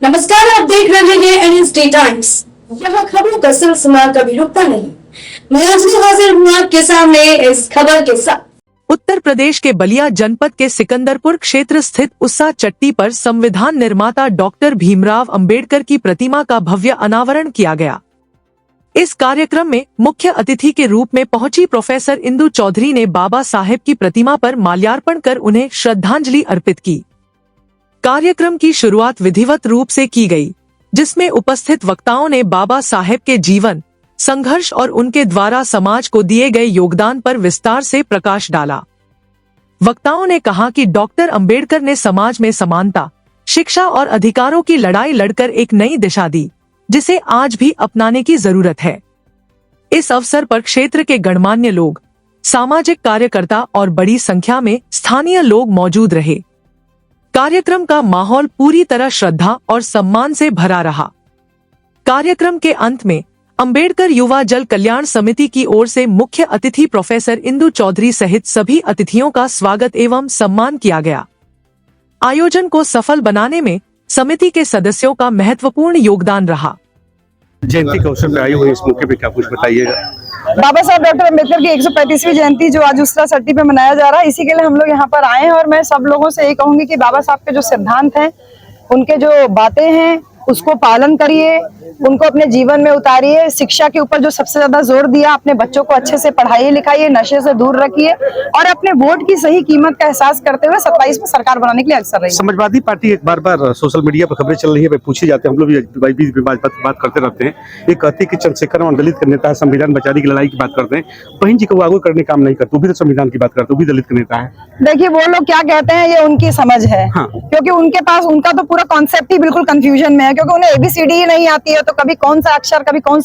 नमस्कार, आप देख रहे हैं एनएसडी टाइम्स। यहाँ खबरों का सिलसिला कभी रुकता नहीं। मैं आज भी हाजिर हूँ आपके सामने इस खबर के साथ। उत्तर प्रदेश के बलिया जनपद के सिकंदरपुर क्षेत्र स्थित उस्सा चट्टी पर संविधान निर्माता डॉक्टर भीमराव अंबेडकर की प्रतिमा का भव्य अनावरण किया गया। इस कार्यक्रम में मुख्य अतिथि के रूप में पहुंची प्रोफेसर इंदु चौधरी ने बाबा साहेब की प्रतिमा पर माल्यार्पण कर उन्हें श्रद्धांजलि अर्पित की। कार्यक्रम की शुरुआत विधिवत रूप से की गई, जिसमें उपस्थित वक्ताओं ने बाबा साहेब के जीवन, संघर्ष और उनके द्वारा समाज को दिए गए योगदान पर विस्तार से प्रकाश डाला। वक्ताओं ने कहा कि डॉक्टर अंबेडकर ने समाज में समानता, शिक्षा और अधिकारों की लड़ाई लड़कर एक नई दिशा दी, जिसे आज भी अपनाने की जरूरत है। इस अवसर पर क्षेत्र के गणमान्य लोग, सामाजिक कार्यकर्ता और बड़ी संख्या में स्थानीय लोग मौजूद रहे। कार्यक्रम का माहौल पूरी तरह श्रद्धा और सम्मान से भरा रहा। कार्यक्रम के अंत में अंबेडकर युवा जल कल्याण समिति की ओर से मुख्य अतिथि प्रोफेसर इंदु चौधरी सहित सभी अतिथियों का स्वागत एवं सम्मान किया गया। आयोजन को सफल बनाने में समिति के सदस्यों का महत्वपूर्ण योगदान रहा। जयंती के अवसर पे आए हुए इस मौके पे क्या कुछ बताइएगा। बाबा साहब डॉक्टर अम्बेडकर की 135वीं जयंती जो आज उस्सा चट्टी पे मनाया जा रहा है, इसी के लिए हम लोग यहाँ पर आए हैं। और मैं सब लोगों से यही कहूंगी कि बाबा साहब के जो सिद्धांत हैं, उनके जो बातें हैं, उसको पालन करिए, उनको अपने जीवन में उतारिए। शिक्षा के ऊपर जो सबसे ज्यादा जोर दिया, अपने बच्चों को अच्छे से पढ़ाइए लिखाइए, नशे से दूर रखिए और अपने वोट की सही कीमत का एहसास करते हुए 27 में सरकार बनाने के लिए अग्रसर रहिए। समाजवादी पार्टी एक बार सोशल मीडिया पर खबरें चल रही है, पूछे जाते हैं, हम लोग भी बात करते रहते हैं। ये कहते हैं कि चंद्रशेखर और दलित के नेता है, संविधान बचाने की लड़ाई की बात करते हैं। बहन जी को आगे करने काम नहीं करते, वो भी तो संविधान की बात करते, वो भी दलित के नेता है। देखिए, वो लोग क्या कहते हैं ये उनकी समझ है। हाँ। क्योंकि उनके पास उनका तो पूरा कॉन्सेप्ट ही बिल्कुल कंफ्यूजन में है, क्योंकि उन्हें ABCD ही नहीं आती है। तो कभी कौन सा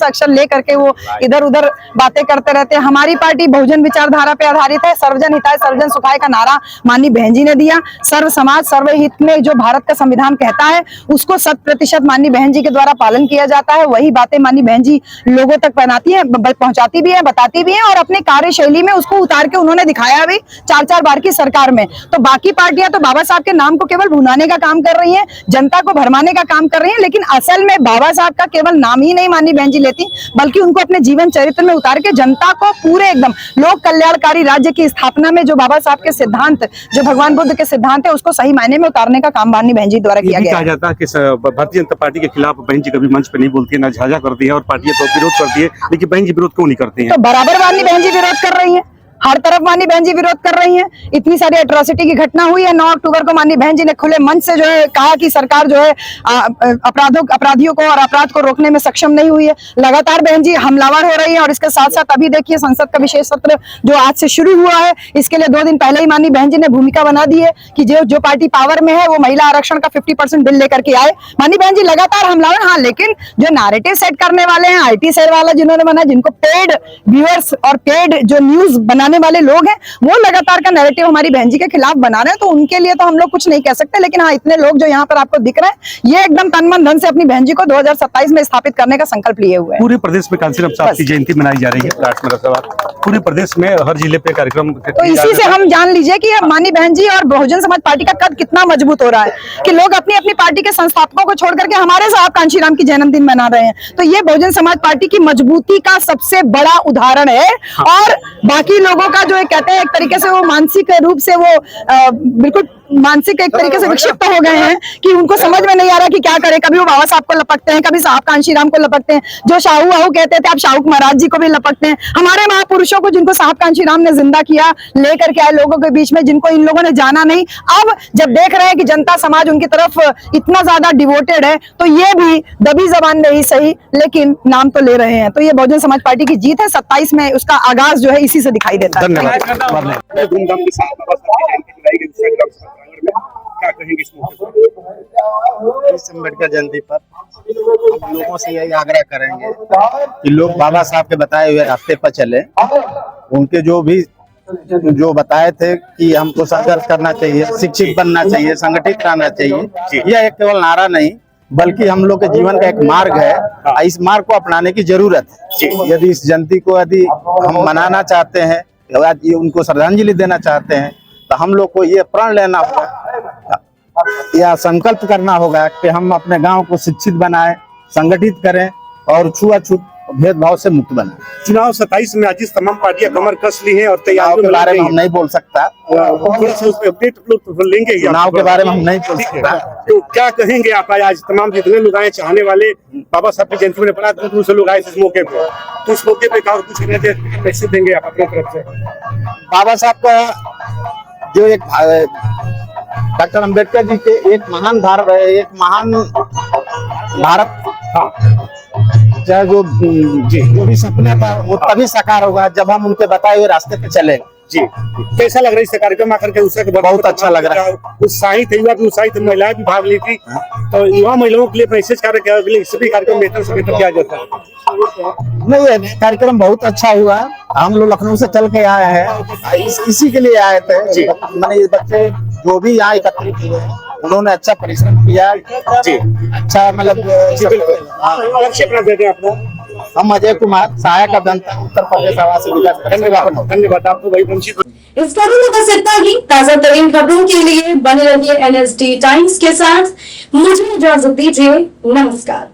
अक्षर ले करके वो इधर उधर बातें करते रहते हैं। हमारी पार्टी बहुजन विचारधारा पे आधारित है। सर्वजन हिताय सर्वजन सुखाय का नारा माननीय बहन जी ने दिया। सर्व समाज सर्व हित में जो भारत का संविधान कहता है, उसको 100% माननीय बहन जी के द्वारा पालन किया जाता है। वही बातें माननीय बहन जी लोगों तक पहुंचाती भी है, बताती भी है और अपनी कार्यशैली में उसको उतार के उन्होंने दिखाया भी 4-4 बार की सरकार में। तो बाकी पार्टियां तो बाबा साहब के नाम को केवल भुनाने का काम कर रही है, जनता को भरमाने का काम कर रही है, लेकिन असल में बाबा साहब का केवल नाम ही नहीं माननीय बहन जी लेती, बल्कि उनको अपने जीवन चरित्र में उतार के जनता को पूरे एकदम लोक कल्याणकारी राज्य की स्थापना में जो बाबा साहब के सिद्धांत, जो भगवान बुद्ध के सिद्धांत है, उसको सही मायने में उतारने का काम माननीय बहन जी द्वारा किया गया। कहा जाता है कि भारतीय जनता पार्टी के खिलाफ बहन जी कभी मंच पे नहीं बोलती है, ना झाझा करती है और पार्टियां तो विरोध करती है, लेकिन बहन जी विरोध क्यों नहीं करती है? तो बराबर माननीय बहन जी विरोध कर रही है, हर तरफ माननीय बहन जी विरोध कर रही हैं। इतनी सारी एट्रोसिटी की घटना हुई है। 9 अक्टूबर को माननीय बहन जी ने खुले मंच से जो है कहा कि सरकार जो है अपराधियों को और अपराध को रोकने में सक्षम नहीं हुई है। लगातार बहन जी हमलावर हो रही है। और इसके साथ साथ अभी देखिए, संसद का विशेष सत्र जो आज से शुरू हुआ है, इसके लिए 2 दिन पहले ही माननीय बहन जी ने भूमिका बना दी है कि जो पार्टी पावर में है वो महिला आरक्षण का 50% बिल लेकर के आए। माननीय बहन जी लगातार हमलावर। हाँ, लेकिन जो नैरेटिव सेट करने वाले हैं, IT सेल वाला जिन्होंने बना, जिनको पेड व्यूअर्स और पेड जो न्यूज बनाने वाले लोग हैं, वो लगातार का नैरेटिव हमारी बहन जी के खिलाफ बना रहे हैं। तो उनके लिए तो हम लोग कुछ नहीं कह सकते, लेकिन हाँ, इतने लोग जो यहाँ पर आपको दिख रहे हैं, ये एकदम तन मन धन से अपनी बहन जी को 2027 में स्थापित करने का संकल्प लिए हुए हैं। पूरे प्रदेश में कांसीराम साहब की जयंती मनाई जा रही है। पूरे प्रदेश में हर जिले पे कार्यक्रम। तो इसी से हम जान लीजिए कि माननीय बहन जी और बहुजन समाज पार्टी का कद कितना मजबूत हो रहा है कि लोग अपनी अपनी पार्टी के संस्थापकों को छोड़ करके हमारे साहब कांशीराम की जन्मदिन मना रहे हैं। तो ये बहुजन समाज पार्टी की मजबूती का सबसे बड़ा उदाहरण है। और बाकी लोगों का जो कहते हैं, एक तरीके से वो मानसिक रूप से वो बिल्कुल मानसिक एक तरीके से विक्षिप्त हो गए हैं कि उनको समझ में नहीं आ रहा कि क्या करे। कभी वो बाबा साहब को लपकते हैं, कभी साहब कांशीराम को लपकते हैं, जो शाहू आहू कहते थे, अब शाहू महाराज जी को भी लपकते हैं। हमारे महापुरुषों को, जिनको साहब कांशीराम ने जिंदा किया, लेकर के आए लोगों के बीच में, जिनको इन लोगों ने जाना नहीं, अब जब देख रहे हैं कि जनता समाज उनकी तरफ इतना ज्यादा डिवोटेड है, तो ये भी दबी जबान में ही सही, लेकिन नाम तो ले रहे हैं। तो ये बहुजन समाज पार्टी की जीत है। 27 में उसका आगाज जो है इसी से दिखाई देता है। क्या कहेंगे इस अम्बेडकर जयंती पर? हम लोगों से यही आग्रह करेंगे कि लोग बाबा साहब के बताए हुए रास्ते पर चले। उनके जो बताए थे कि हमको संघर्ष करना चाहिए, शिक्षित बनना चाहिए, संगठित रहना चाहिए, यह एक केवल नारा नहीं, बल्कि हम लोग के जीवन का एक मार्ग है। इस मार्ग को अपनाने की जरूरत है। यदि इस जयंती को यदि हम मनाना चाहते हैं, उनको श्रद्धांजलि देना चाहते हैं, तो हम लोग को ये प्रण लेना होगा या संकल्प करना होगा कि हम अपने गांव को शिक्षित बनाएं, संगठित करें और छुआछूत भेदभाव से मुक्त बनाएं। चुनाव 27 में आज इस तमाम पार्टियां कमर कस ली हैं और चुनाव तैयारियों के में बारे लग में गई हम नहीं बोल सकता। हैं। थोड़ा सा उस पर अपडेट लोग लेंगे ही चुनाव आपको। के बारे में हम नहीं बोल ठीक है। सकता। तो क्या कहेंगे आप आज तमाम जितने लोग आए चाहने वाले बाबा साहब की जयंती में बड़ा दूर से लोग आए इस मौके पे, तो इस मौके पे कुछ कैसे देंगे आप अपनी तरफ से? बाबा साहब का जो एक डॉक्टर अंबेडकर जी के एक महान भारत हाँ चाहे जो भी सपने था वो तभी साकार होगा जब हम उनके बताए हुए रास्ते पे चले। जी, कैसा लग रहा है इस कार्यक्रम आकर के? उससे बहुत अच्छा लग रहा है। उत्साहित युवा भी उत्साहित, महिलाएं भी भाग ली थी, तो युवा महिलाओं के लिए मैसेज कार्य सभी कार्यक्रम बेहतर से बेहतर किया जाता है। नहीं ये कार्यक्रम बहुत अच्छा हुआ। हम लोग लखनऊ से चल के आए हैं, इसी के लिए आए थे। मैंने ये बच्चे जो भी यहाँ एकत्रित हुए उन्होंने अच्छा परिश्रम किया जी, अच्छा मतलब जी बिल्कुल। लक्ष्य अपना दे दें अपना। हम अजय कुमार, सहायक अभियंता, उत्तर प्रदेश आवास विकास। धन्यवाद आपको भाई वंशित। इस खबर में बस इतना ही। ताजा तरीन खबरों के लिए बने रहिए NSD टाइम्स के साथ। मुझे इजाजत दीजिए, नमस्कार।